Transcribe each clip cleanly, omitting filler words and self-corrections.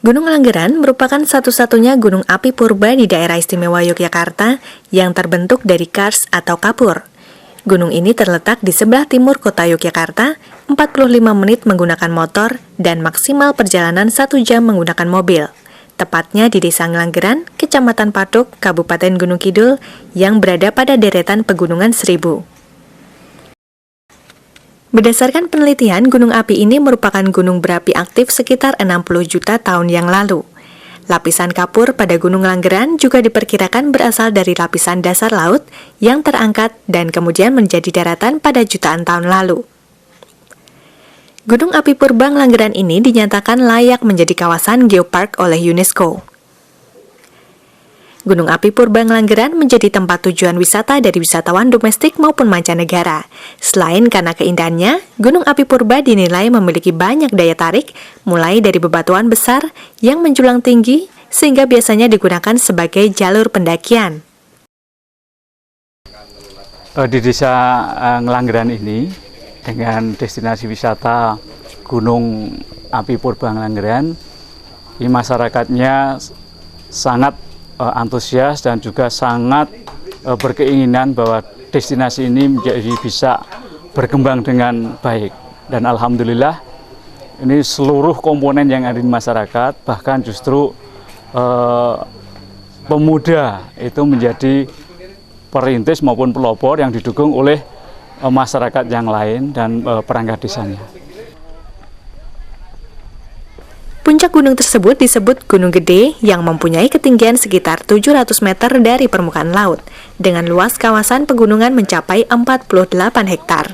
Gunung Langgeran merupakan satu-satunya gunung api purba di daerah istimewa Yogyakarta yang terbentuk dari kars atau kapur. Gunung ini terletak di sebelah timur kota Yogyakarta, 45 menit menggunakan motor dan maksimal perjalanan 1 jam menggunakan mobil. Tepatnya di Desa Ngelanggeran, Kecamatan Patuk, Kabupaten Gunung Kidul, yang berada pada deretan Pegunungan Seribu. Berdasarkan penelitian, gunung api ini merupakan gunung berapi aktif sekitar 60 juta tahun yang lalu. Lapisan kapur pada Gunung Langgeran juga diperkirakan berasal dari lapisan dasar laut yang terangkat dan kemudian menjadi daratan pada jutaan tahun lalu. Gunung api purba Langgeran ini dinyatakan layak menjadi kawasan geopark oleh UNESCO. Gunung api purba Langgeran menjadi tempat tujuan wisata dari wisatawan domestik maupun mancanegara. Selain karena keindahannya, Gunung api purba dinilai memiliki banyak daya tarik, mulai dari bebatuan besar yang menjulang tinggi, sehingga biasanya digunakan sebagai jalur pendakian. Di Desa Ngelanggeran ini, dengan destinasi wisata Gunung api purba Langgeran, ini masyarakatnya sangat antusias dan juga sangat berkeinginan bahwa destinasi ini menjadi bisa berkembang dengan baik. Dan alhamdulillah ini seluruh komponen yang ada di masyarakat, bahkan justru pemuda itu menjadi perintis maupun pelopor yang didukung oleh masyarakat yang lain dan perangkat desanya. Puncak gunung tersebut disebut Gunung Gede yang mempunyai ketinggian sekitar 700 meter dari permukaan laut, dengan luas kawasan pegunungan mencapai 48 hektar.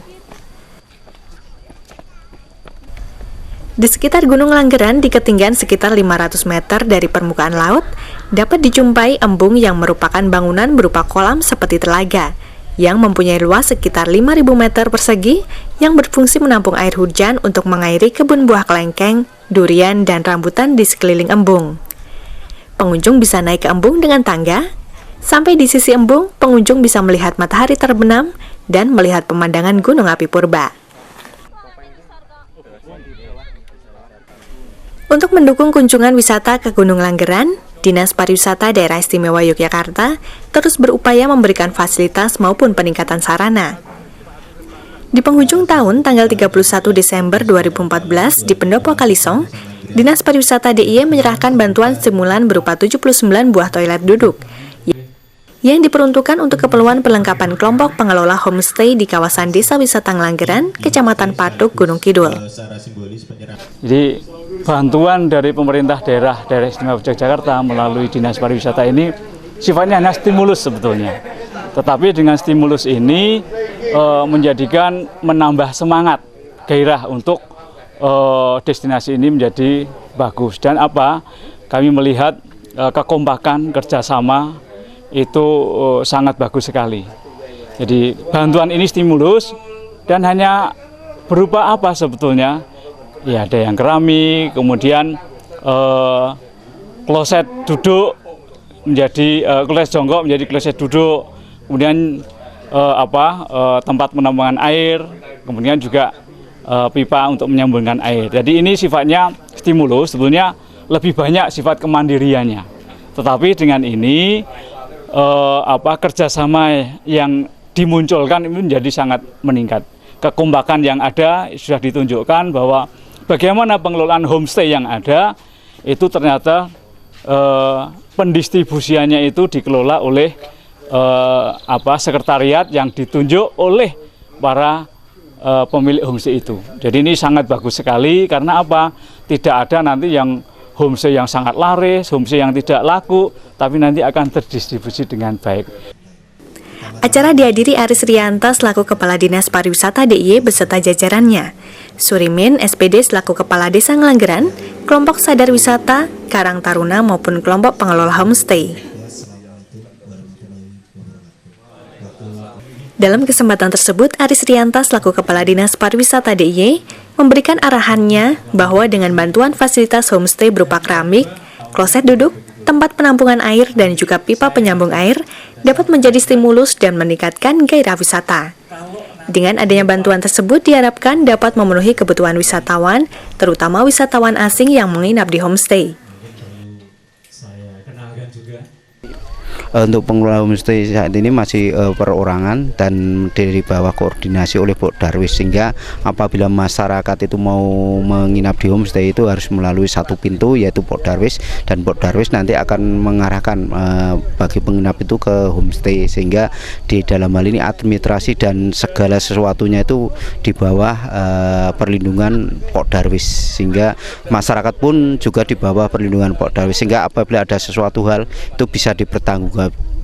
Di sekitar Gunung Langgeran di ketinggian sekitar 500 meter dari permukaan laut, dapat dijumpai embung yang merupakan bangunan berupa kolam seperti telaga, yang mempunyai luas sekitar 5.000 meter persegi yang berfungsi menampung air hujan untuk mengairi kebun buah kelengkeng, durian, dan rambutan di sekeliling embung. Pengunjung bisa naik ke embung dengan tangga. Sampai di sisi embung, pengunjung bisa melihat matahari terbenam dan melihat pemandangan gunung api purba. Untuk mendukung kunjungan wisata ke Gunung Langgeran, Dinas Pariwisata Daerah Istimewa Yogyakarta terus berupaya memberikan fasilitas maupun peningkatan sarana. Di penghujung tahun tanggal 31 Desember 2014 di Pendopo Kalisong, Dinas Pariwisata DIY menyerahkan bantuan stimulan berupa 79 buah toilet duduk yang diperuntukkan untuk keperluan perlengkapan kelompok pengelola homestay di kawasan Desa Wisata Ngelanggeran, Kecamatan Patuk, Gunung Kidul. Jadi bantuan dari pemerintah daerah istimewa Yogyakarta melalui Dinas Pariwisata ini sifatnya hanya stimulus sebetulnya. Tetapi dengan stimulus ini menjadikan menambah semangat, gairah untuk destinasi ini menjadi bagus. Dan kami melihat kekompakan kerjasama itu sangat bagus sekali. Jadi bantuan ini stimulus dan hanya berupa apa sebetulnya? Ya ada yang keramik, kemudian kloset duduk menjadi kloset jongkok menjadi kloset duduk, kemudian tempat penampungan air, kemudian juga pipa untuk menyambungkan air. Jadi ini sifatnya stimulus, sebetulnya lebih banyak sifat kemandiriannya. Tetapi dengan ini kerjasama yang dimunculkan ini menjadi sangat meningkat. Kekompakan yang ada sudah ditunjukkan bahwa bagaimana pengelolaan homestay yang ada itu ternyata pendistribusiannya itu dikelola oleh sekretariat yang ditunjuk oleh para pemilik homestay itu. Jadi ini sangat bagus sekali karena tidak ada nanti yang homestay yang sangat laris, homestay yang tidak laku, tapi nanti akan terdistribusi dengan baik. Acara dihadiri Aris Rianta selaku Kepala Dinas Pariwisata DIY beserta jajarannya, Surimin SPD selaku Kepala Desa Ngelanggeran, kelompok sadar wisata, Karang Taruna maupun kelompok pengelola homestay. Dalam kesempatan tersebut, Aris Rianta selaku Kepala Dinas Pariwisata DIY memberikan arahannya bahwa dengan bantuan fasilitas homestay berupa keramik, kloset duduk, tempat penampungan air, dan juga pipa penyambung air dapat menjadi stimulus dan meningkatkan gairah wisata. Dengan adanya bantuan tersebut diharapkan dapat memenuhi kebutuhan wisatawan, terutama wisatawan asing yang menginap di homestay. Untuk pengelola homestay saat ini masih perorangan dan dari bawah koordinasi oleh Pok Darwis, sehingga apabila masyarakat itu mau menginap di homestay itu harus melalui satu pintu yaitu Pok Darwis, dan Pok Darwis nanti akan mengarahkan bagi penginap itu ke homestay, sehingga di dalam hal ini administrasi dan segala sesuatunya itu di bawah perlindungan Pok Darwis, sehingga masyarakat pun juga di bawah perlindungan Pok Darwis, sehingga apabila ada sesuatu hal itu bisa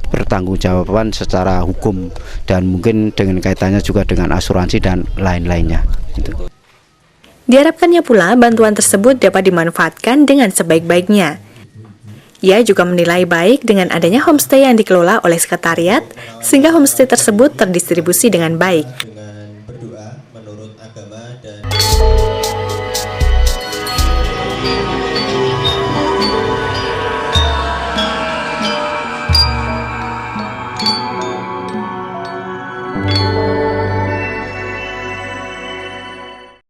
pertanggungjawaban secara hukum dan mungkin dengan kaitannya juga dengan asuransi dan lain-lainnya gitu. Diharapkannya pula bantuan tersebut dapat dimanfaatkan dengan sebaik-baiknya. Ia juga menilai baik dengan adanya homestay yang dikelola oleh sekretariat, sehingga homestay tersebut terdistribusi dengan baik. Dengan berdoa menurut agama dan